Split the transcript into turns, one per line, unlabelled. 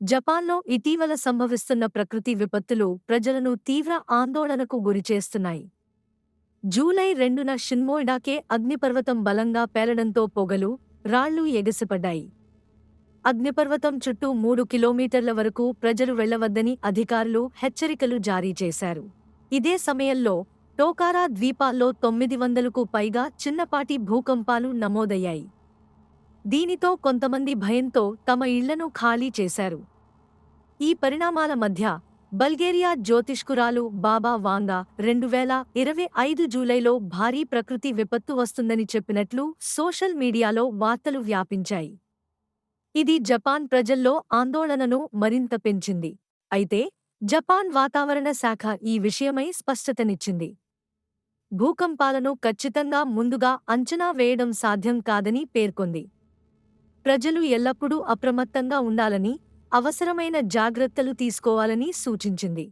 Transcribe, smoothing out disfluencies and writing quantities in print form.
జపాన్లో ఇటీవల సంభవిస్తున్న ప్రకృతి విపత్తులు ప్రజలను తీవ్ర ఆందోళనకు గురిచేస్తున్నాయి. జూలై 2న షిన్మోయిడాకే అగ్నిపర్వతం బలంగా పేలడంతో పొగలు, రాళ్లు ఎగసిపడ్డాయి. అగ్నిపర్వతం చుట్టూ 3 కిలోమీటర్ల వరకు ప్రజలు వెళ్లవద్దని అధికారులు హెచ్చరికలు జారీ చేశారు. ఇదే సమయంలో టోకారా ద్వీపాల్లో 900కు పైగా చిన్నపాటి భూకంపాలు నమోదయ్యాయి. దీనితో కొంతమంది భయంతో తమ ఇళ్లను ఖాళీ చేశారు. ఈ పరిణామాల మధ్య బల్గేరియా జ్యోతిష్కురాలు బాబా వాంగా 2025 జూలైలో భారీ ప్రకృతి విపత్తు వస్తుందని చెప్పినట్లు సోషల్ మీడియాలో వార్తలు వ్యాపించాయి. ఇది జపాన్ ప్రజల్లో ఆందోళనను మరింత పెంచింది. అయితే జపాన్ వాతావరణ శాఖ ఈ విషయమై స్పష్టతనిచ్చింది. భూకంపాలను ఖచ్చితంగా ముందుగా అంచనా వేయడం సాధ్యం కాదని పేర్కొంది. ప్రజలు ఎల్లప్పుడూ అప్రమత్తంగా ఉండాలని, అవసరమైన జాగ్రత్తలు తీసుకోవాలని సూచించింది.